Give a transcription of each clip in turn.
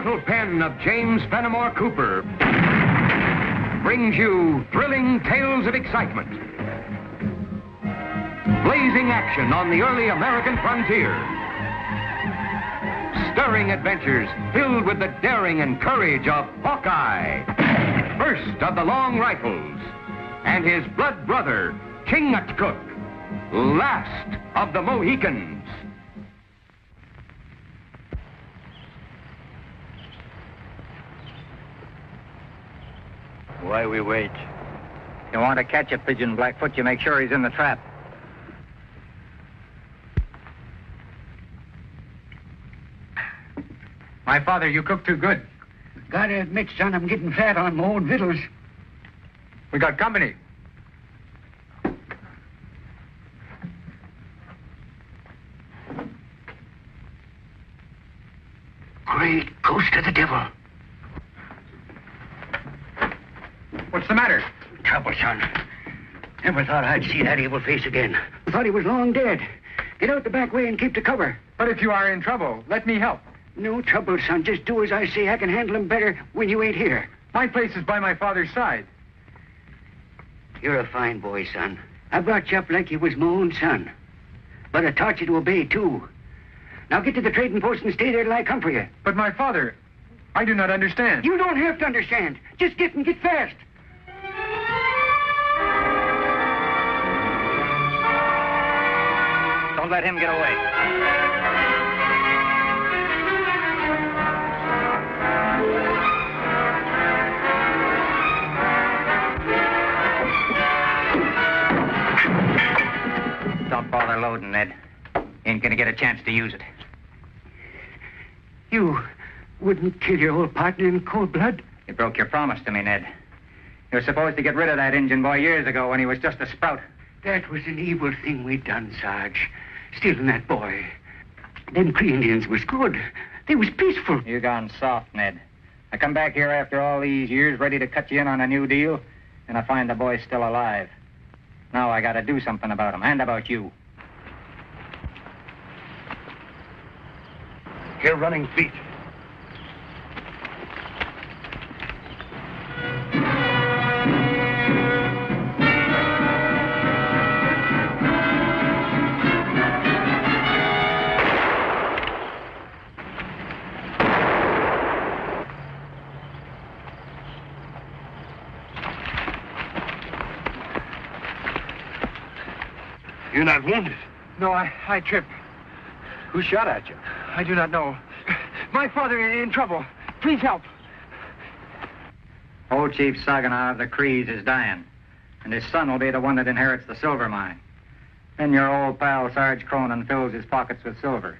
immortal pen of James Fenimore Cooper brings you thrilling tales of excitement, blazing action on the early American frontier, stirring adventures filled with the daring and courage of Hawkeye, first of the Long Rifles, and his blood brother, Chingachgook, last of the Mohicans. Why we wait? You want to catch a pigeon, Blackfoot, you make sure he's in the trap. My father, you cook too good. Gotta admit, son, I'm getting fat on my old victuals. We got company. Great ghost of the devil. What's the matter? Trouble, son. Never thought I'd see that evil face again. I thought he was long dead. Get out the back way and keep the cover. But if you are in trouble, let me help. No trouble, son. Just do as I say. I can handle him better when you ain't here. My place is by my father's side. You're a fine boy, son. I brought you up like you was my own son. But I taught you to obey, too. Now get to the trading post and stay there till I come for you. But my father, I do not understand. You don't have to understand. Just get and get fast. Don't let him get away. Don't bother loading, Ned. Ain't gonna get a chance to use it. You wouldn't kill your old partner in cold blood? You broke your promise to me, Ned. You were supposed to get rid of that Injun boy years ago when he was just a sprout. That was an evil thing we'd done, Sarge. Stealing that boy. Them Cree Indians was good. They was peaceful. You gone soft, Ned. I come back here after all these years ready to cut you in on a new deal, and I find the boy still alive. Now I gotta do something about him, and about you. Hear running feet. You're not wounded? No, I tripped. Who shot at you? I do not know. My father in trouble. Please help. Old Chief Saginaw of the Crees is dying, and his son will be the one that inherits the silver mine. Then your old pal, Sarge Cronin, fills his pockets with silver.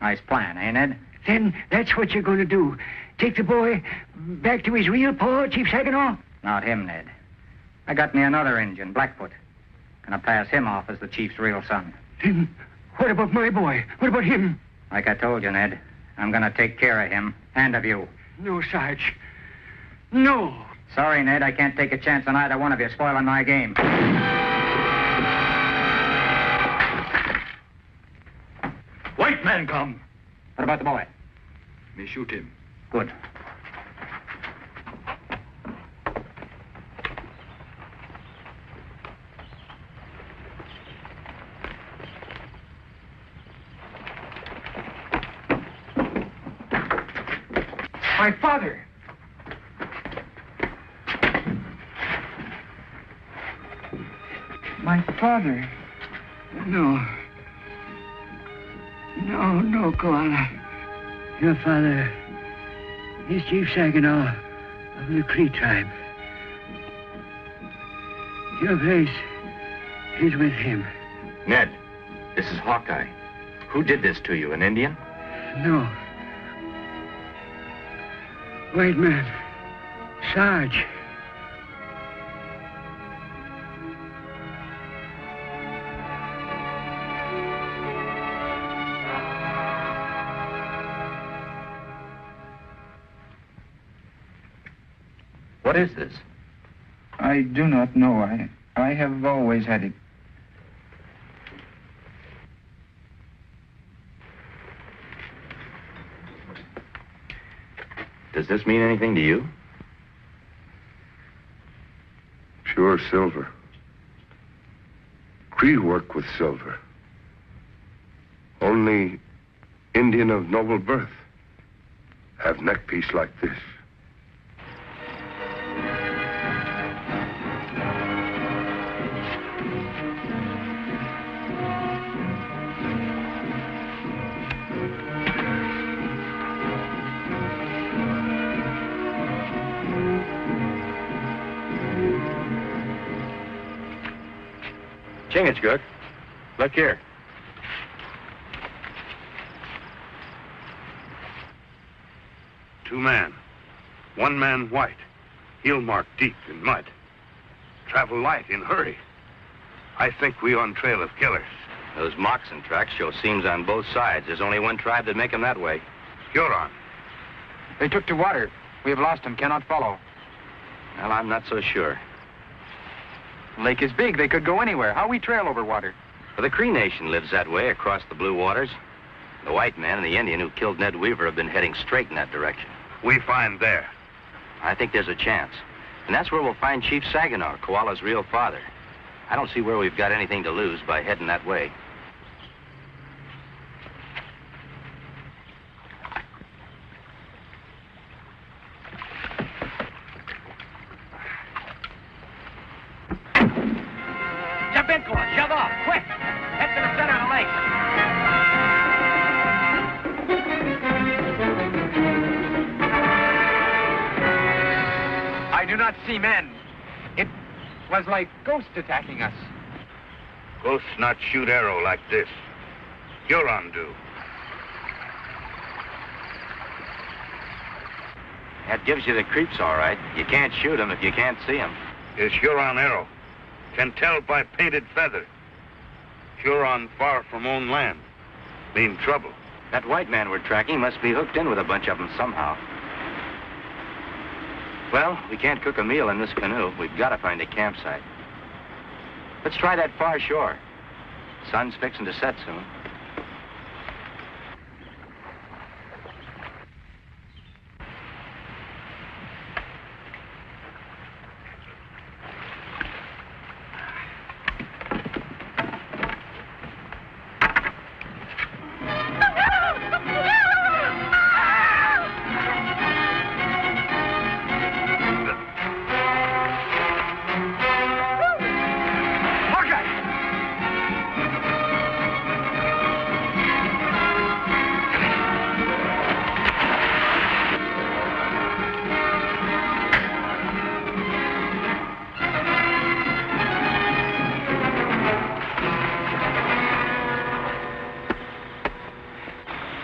Nice plan, eh, Ned? Then that's what you're going to do. Take the boy back to his real paw, Chief Saginaw? Not him, Ned. I got me another Injun, Blackfoot. Gonna pass him off as the chief's real son. Then what about my boy? What about him? Like I told you, Ned, I'm gonna take care of him and of you. No, Sarge. No. Sorry, Ned, I can't take a chance on either one of you spoiling my game. White man come. What about the boy? Me shoot him. Good. My father! My father. No. No, Koala. Your father is Chief Saginaw of the Cree tribe. Your place is with him. Ned, this is Hawkeye. Who did this to you, an Indian? No. White man. Sarge. What is this? I do not know. I have always had it. Does this mean anything to you? Pure silver. Cree work with silver. Only Indian of noble birth have neckpiece like this. Chingachgook, look here. Two men. One man white. Heel mark deep in mud. Travel light in hurry. I think we on trail of killers. Those moccasin tracks show seams on both sides. There's only one tribe that make them that way. Huron. They took to water. We have lost them, cannot follow. Well, I'm not so sure. The lake is big. They could go anywhere. How we trail over water? Well, the Cree Nation lives that way across the blue waters. The white man and the Indian who killed Ned Weaver have been heading straight in that direction. We find there. I think there's a chance. And that's where we'll find Chief Saginaw, Koala's real father. I don't see where we've got anything to lose by heading that way. Jump in, Koala. Shove off. Quick. Head to the center of the lake. I do not see men. It was like ghosts attacking us. Ghosts not shoot arrow like this. Huron do. That gives you the creeps, all right. You can't shoot them if you can't see them. Is Huron arrow. Can tell by painted feather. Huron far from own land. Mean trouble. That white man we're tracking must be hooked in with a bunch of them somehow. Well, we can't cook a meal in this canoe. We've got to find a campsite. Let's try that far shore. Sun's fixing to set soon.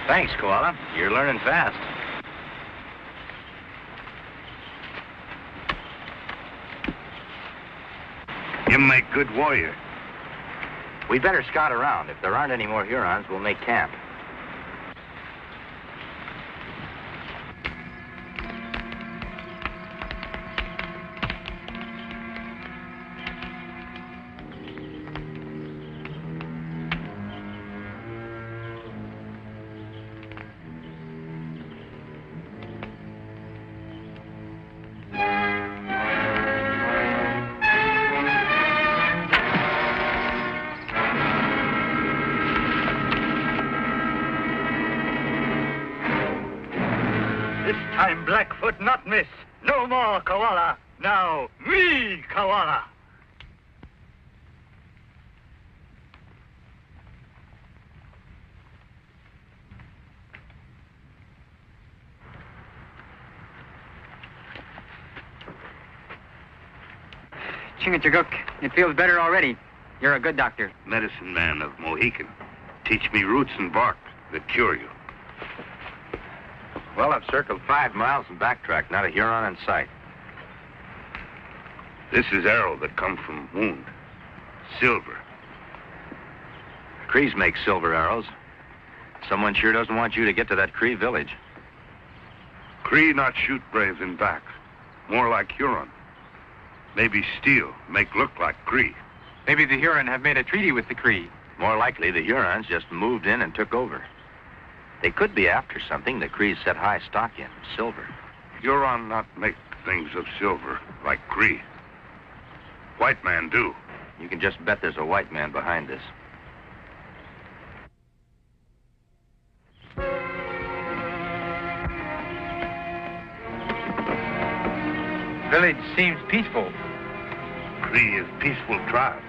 Thanks, Koala. You're learning fast. You make good warrior. We better scout around. If there aren't any more Hurons, we'll make camp. Time Blackfoot not miss. No more Koala. Now me Koala. Chingachgook, it feels better already. You're a good doctor. Medicine man of Mohican. Teach me roots and bark that cure you. Well, I've circled 5 miles and backtracked. Not a Huron in sight. This is arrow that come from wound. Silver. Crees make silver arrows. Someone sure doesn't want you to get to that Cree village. Cree not shoot brave in back. More like Huron. Maybe steal, make look like Cree. Maybe the Huron have made a treaty with the Cree. More likely, the Hurons just moved in and took over. They could be after something the Crees set high stock in, silver. Huron not make things of silver like Cree. White man do. You can just bet there's a white man behind this. Village seems peaceful. Cree is peaceful tribe.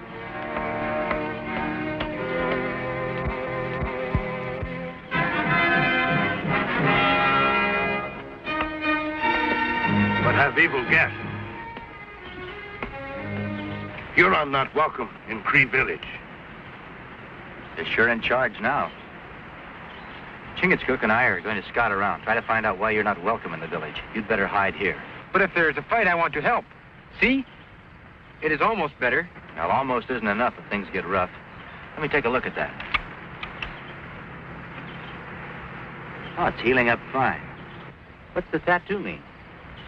But have evil guests. Huron not welcome in Cree village. They're sure in charge now. Chingachgook and I are going to scout around, try to find out why you're not welcome in the village. You'd better hide here. But if there's a fight, I want to help. See? It is almost better. Well, almost isn't enough if things get rough. Let me take a look at that. Oh, it's healing up fine. What's the tattoo mean?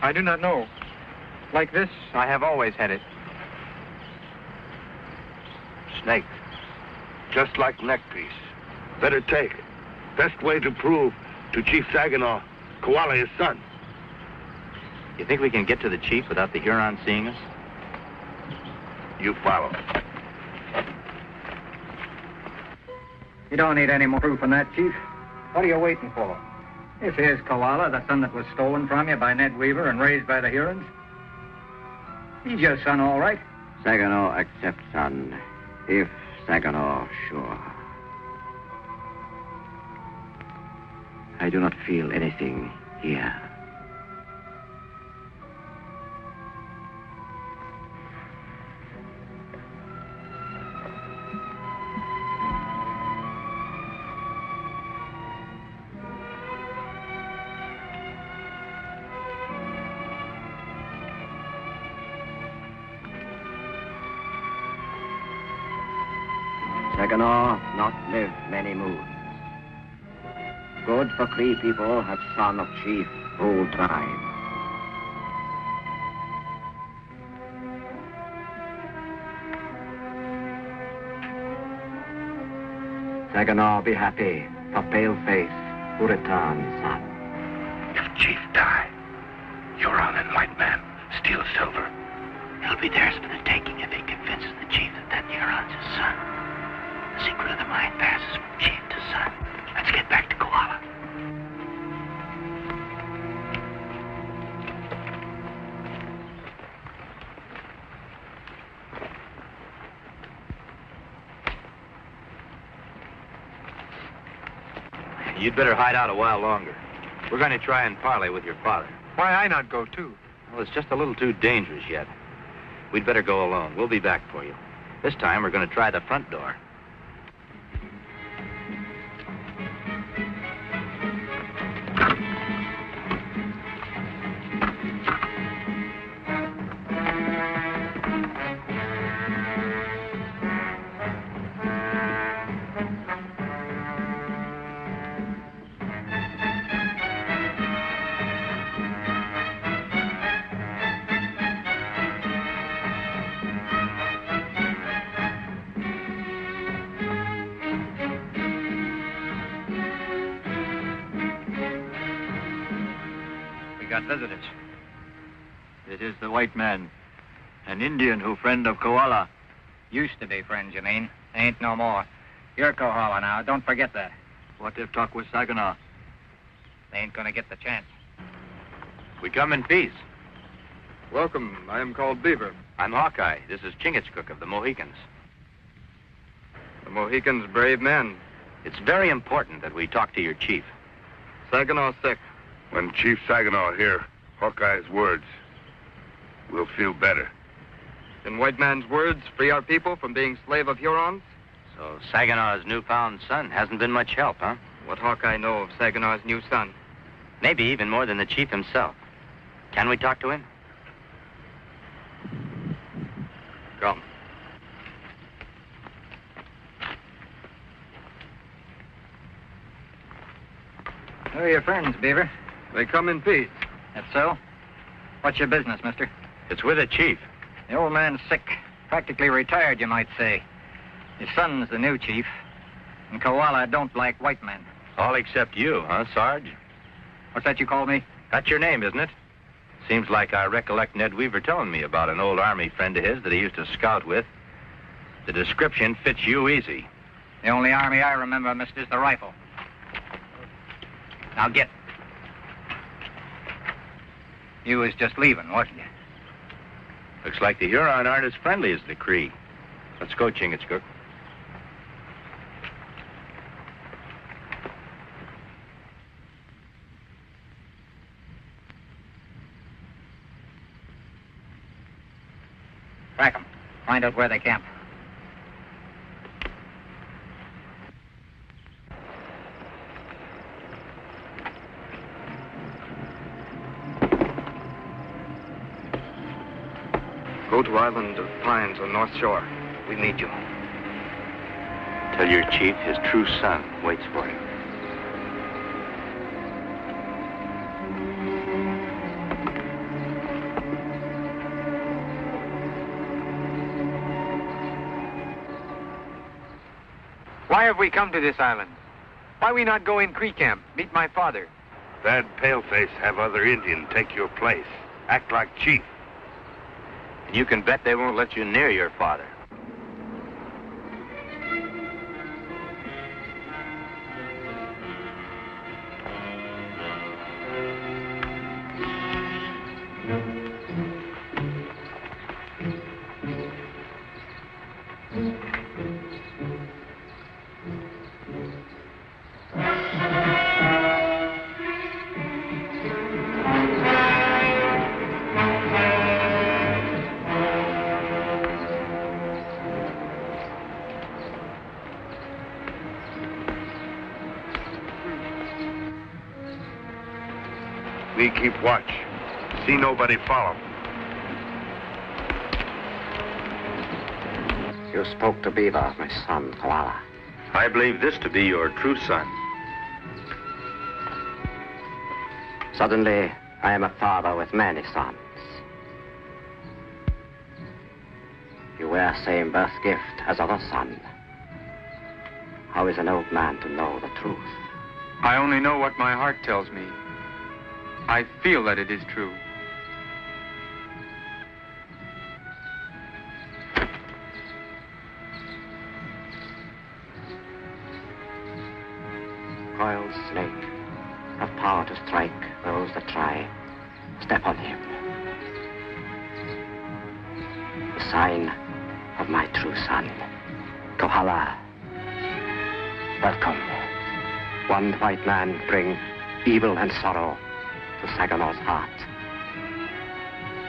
I do not know. Like this, I have always had it. Snake. Just like neck piece. Better take. Best way to prove to Chief Saginaw Koala is son. You think we can get to the chief without the Huron seeing us? You follow. You don't need any more proof on that, Chief. What are you waiting for? This is Koala, the son that was stolen from you by Ned Weaver and raised by the Hurons. He's your son, all right. Saginaw accepts, son. If Saginaw sure. I do not feel anything here. Saginaw not live many moons. Good for Cree people have son of chief rule tribe. Saginaw be happy for pale face who return son. If Chief die, Huron and white man steal silver. It'll be theirs for the taking if he convinces the chief that Huron's his son. The secret of the mine passes from chief to son. Let's get back to Koala. You'd better hide out a while longer. We're going to try and parley with your father. Why I not go, too? Well, it's just a little too dangerous yet. We'd better go alone. We'll be back for you. This time, we're going to try the front door. Got visitors. It is the white man, an Indian who friend of Koala. Used to be friends, you mean? Ain't no more. You're Koala now, don't forget that. What if talk with Saginaw? They ain't gonna get the chance. We come in peace. Welcome, I am called Beaver. I'm Hawkeye. This is Chingachgook of the Mohicans. The Mohicans brave men. It's very important that we talk to your chief. Saginaw sick. When Chief Saginaw hear Hawkeye's words, we'll feel better. Can white man's words free our people from being slave of Hurons? So Saginaw's newfound son hasn't been much help, huh? What Hawkeye know of Saginaw's new son? Maybe even more than the chief himself. Can we talk to him? Come. Who are your friends, Beaver? They come in peace. That's so? What's your business, mister? It's with the chief. The old man's sick. Practically retired, you might say. His son's the new chief. And Koala don't like white men. All except you, huh, Sarge? What's that you call me? That's your name, isn't it? Seems like I recollect Ned Weaver telling me about an old army friend of his that he used to scout with. The description fits you easy. The only army I remember, mister, is the rifle. Now get. You was just leaving, wasn't you? Looks like the Huron aren't as friendly as the Cree. Let's go, Chingachgook. Track 'em. Find out where they camp. Go to Island of Pines on North Shore. We need you. Tell your chief his true son waits for him. Why have we come to this island? Why we not go in Cree camp, meet my father? That paleface have other Indian take your place. Act like chief. And you can bet they won't let you near your father. We keep watch. See nobody follow. You spoke to Beaver, my son, Koala. I believe this to be your true son. Suddenly, I am a father with many sons. You wear same birth gift as other son. How is an old man to know the truth? I only know what my heart tells me. I feel that it is true. Coiled snake, have power to strike those that try. Step on him. The sign of my true son. Kohala. Welcome. One white man bring evil and sorrow to Sagamor's heart.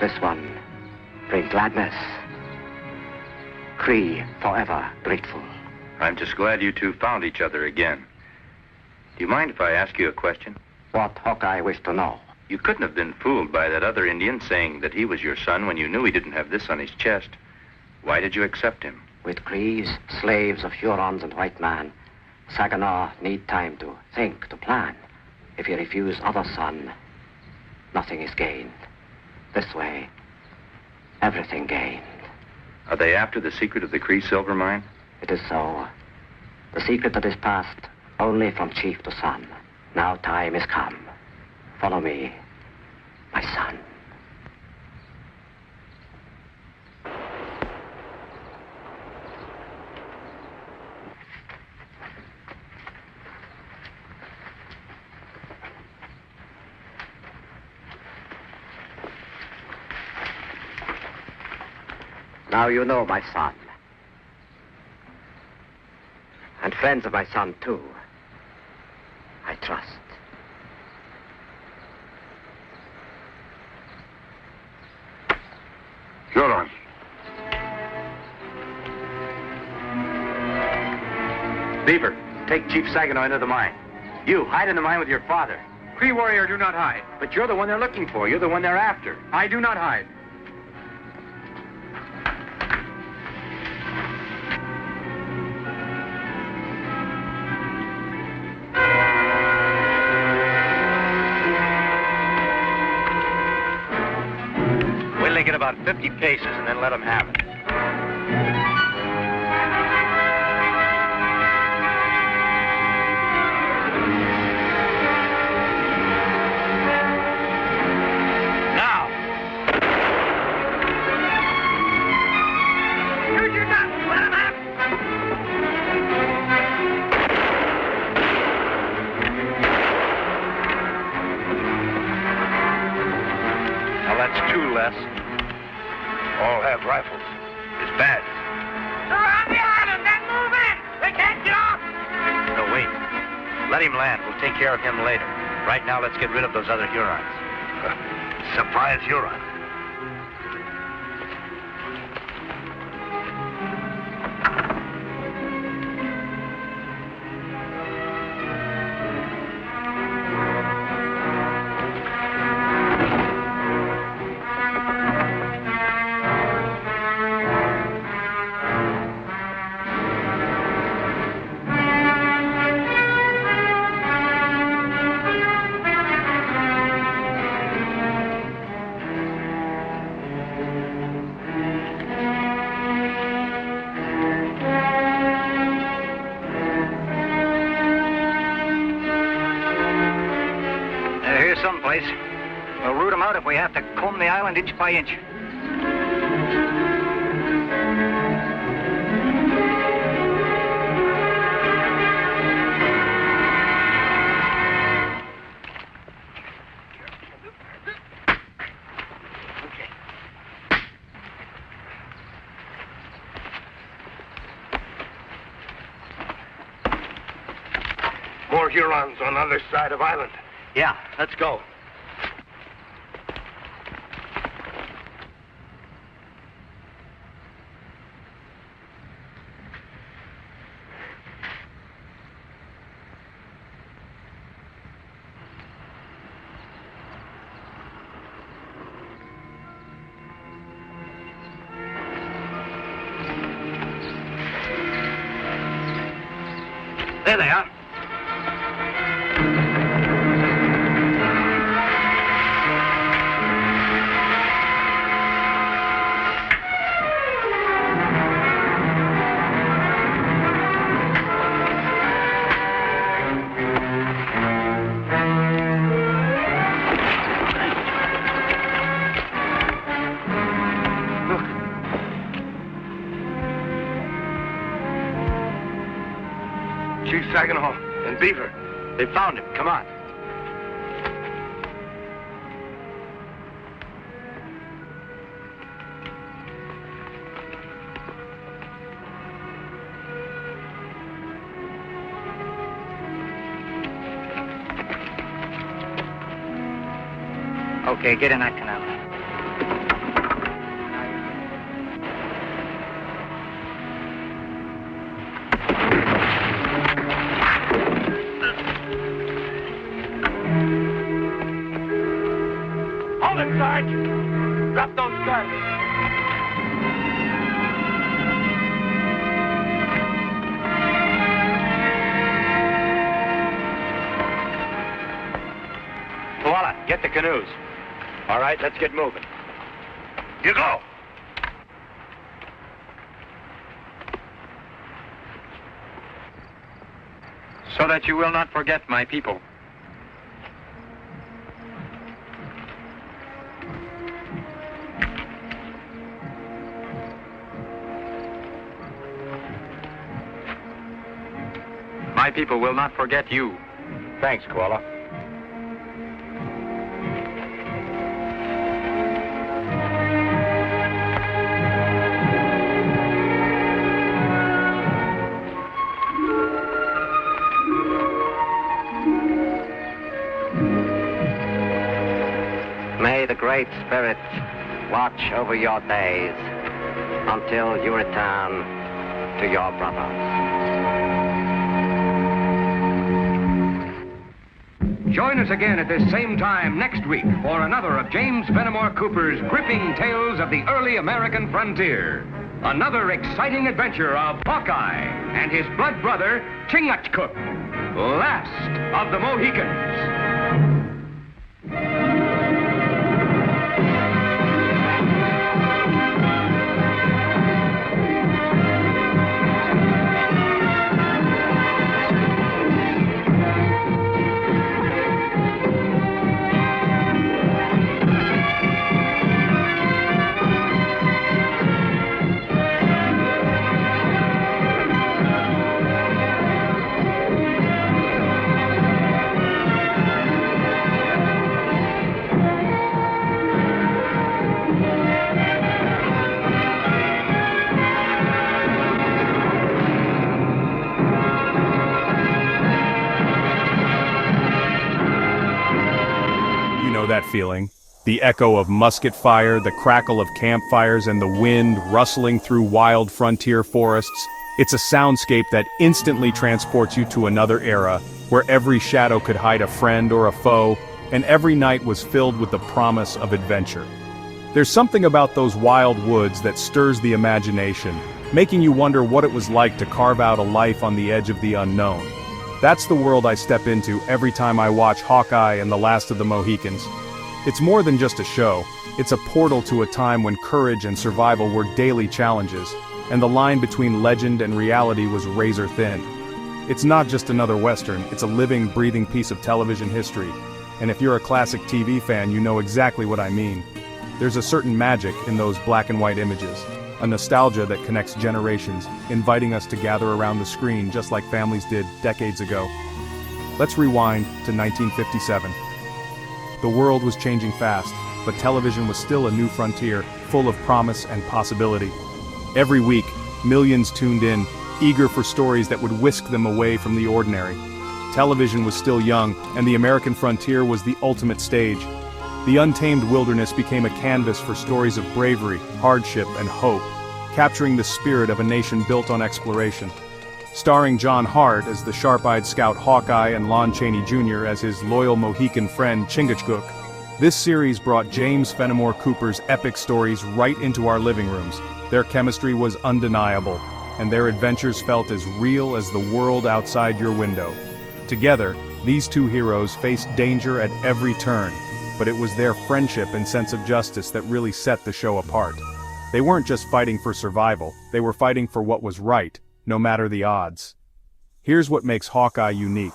This one bring gladness. Cree forever grateful. I'm just glad you two found each other again. Do you mind if I ask you a question? What Hawkeye wished to know. You couldn't have been fooled by that other Indian saying that he was your son when you knew he didn't have this on his chest. Why did you accept him? With Crees, slaves of Hurons and white man, Saginaw need time to think, to plan. If you refuse other son, nothing is gained. This way, everything gained. Are they after the secret of the Cree silver mine? It is so. The secret that is passed only from chief to son. Now time is come. Follow me, my son. Now you know my son. And friends of my son, too. I trust. Huron. Beaver, take Chief Saginaw into the mine. You, hide in the mine with your father. Cree warrior, do not hide. But you're the one they're looking for. You're the one they're after. I do not hide. Wait till they get about 50 paces and then let them have it. Now! Les. All have rifles. It's bad. Surround the island, then move in! They can't get off! No, wait. Let him land. We'll take care of him later. Right now, let's get rid of those other Hurons. Surprise Huron. Someplace. We'll root them out if we have to comb the island inch by inch. More Hurons on the other side of island. Yeah, let's go. There they are. Chief Saginaw and Beaver. They found him. Come on. Okay, get in that canal. Hold it, Sarge! Drop those guns! Koala, get the canoes. All right, let's get moving. You go! So that you will not forget my people. My people will not forget you. Thanks, Koala. May the Great Spirit watch over your days until you return to your brothers. Join us again at this same time next week for another of James Fenimore Cooper's gripping tales of the early American frontier. Another exciting adventure of Hawkeye and his blood brother, Chingachgook, last of the Mohicans. know that feeling? The echo of musket fire, the crackle of campfires, and the wind rustling through wild frontier forests. It's a soundscape that instantly transports you to another era, where every shadow could hide a friend or a foe, and every night was filled with the promise of adventure. There's something about those wild woods that stirs the imagination, making you wonder what it was like to carve out a life on the edge of the unknown. That's the world I step into every time I watch Hawkeye and the Last of the Mohicans. It's more than just a show, it's a portal to a time when courage and survival were daily challenges, and the line between legend and reality was razor thin. It's not just another Western, it's a living, breathing piece of television history, and if you're a classic TV fan, you know exactly what I mean. There's a certain magic in those black and white images, a nostalgia that connects generations, inviting us to gather around the screen just like families did decades ago. Let's rewind to 1957. The world was changing fast, but television was still a new frontier, full of promise and possibility. Every week, millions tuned in, eager for stories that would whisk them away from the ordinary. Television was still young, and the American frontier was the ultimate stage. The untamed wilderness became a canvas for stories of bravery, hardship, and hope, capturing the spirit of a nation built on exploration. Starring John Hart as the sharp-eyed scout Hawkeye and Lon Chaney Jr. as his loyal Mohican friend Chingachgook, this series brought James Fenimore Cooper's epic stories right into our living rooms. Their chemistry was undeniable, and their adventures felt as real as the world outside your window. Together, these two heroes faced danger at every turn, but it was their friendship and sense of justice that really set the show apart. They weren't just fighting for survival, they were fighting for what was right, no matter the odds. Here's what makes Hawkeye unique.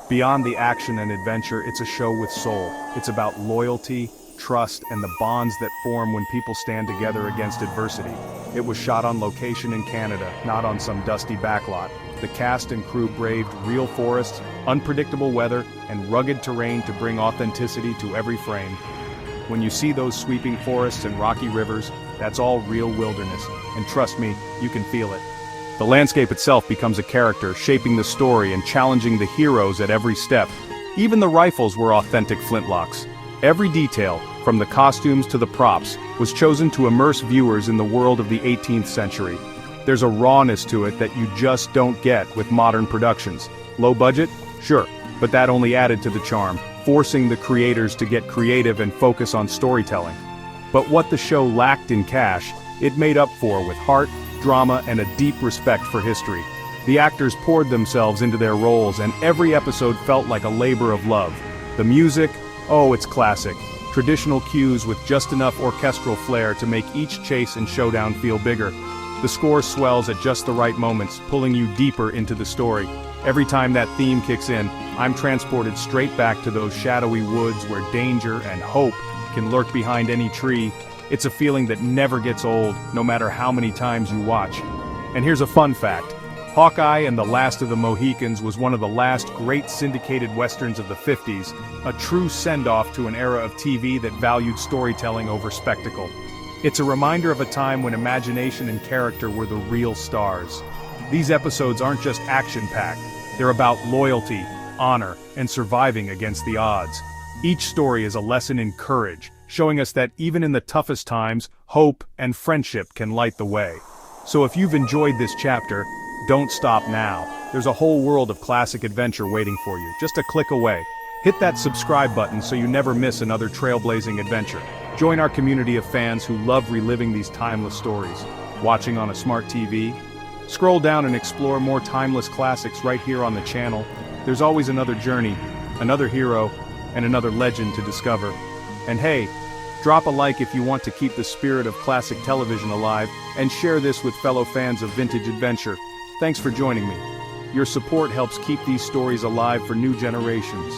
Beyond the action and adventure, it's a show with soul. It's about loyalty, trust, and the bonds that form when people stand together against adversity. It was shot on location in Canada, not on some dusty backlot. The cast and crew braved real forests, unpredictable weather, and rugged terrain to bring authenticity to every frame. When you see those sweeping forests and rocky rivers, that's all real wilderness, and trust me, you can feel it. The landscape itself becomes a character, shaping the story and challenging the heroes at every step. Even the rifles were authentic flintlocks. Every detail, from the costumes to the props, was chosen to immerse viewers in the world of the 18th century. There's a rawness to it that you just don't get with modern productions. Low budget? Sure, but that only added to the charm, forcing the creators to get creative and focus on storytelling. But what the show lacked in cash, it made up for with heart, drama, and a deep respect for history. The actors poured themselves into their roles, and every episode felt like a labor of love. The music, oh, it's classic. Traditional cues with just enough orchestral flair to make each chase and showdown feel bigger. The score swells at just the right moments, pulling you deeper into the story. Every time that theme kicks in, I'm transported straight back to those shadowy woods where danger and hope can lurk behind any tree. It's a feeling that never gets old, no matter how many times you watch. And here's a fun fact. Hawkeye and the Last of the Mohicans was one of the last great syndicated westerns of the 50s, a true send-off to an era of TV that valued storytelling over spectacle. It's a reminder of a time when imagination and character were the real stars. These episodes aren't just action-packed, they're about loyalty, honor, and surviving against the odds. Each story is a lesson in courage, showing us that even in the toughest times, hope and friendship can light the way. So if you've enjoyed this chapter, don't stop now. There's a whole world of classic adventure waiting for you, just a click away. Hit that subscribe button so you never miss another trailblazing adventure. Join our community of fans who love reliving these timeless stories. Watching on a smart TV? Scroll down and explore more timeless classics right here on the channel. There's always another journey, another hero, and another legend to discover. And hey, drop a like if you want to keep the spirit of classic television alive, and share this with fellow fans of vintage adventure. Thanks for joining me. Your support helps keep these stories alive for new generations.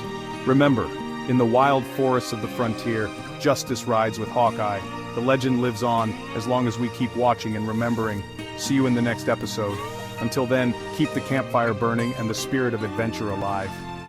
Remember, in the wild forests of the frontier, justice rides with Hawkeye. The legend lives on as long as we keep watching and remembering. See you in the next episode. Until then, keep the campfire burning and the spirit of adventure alive.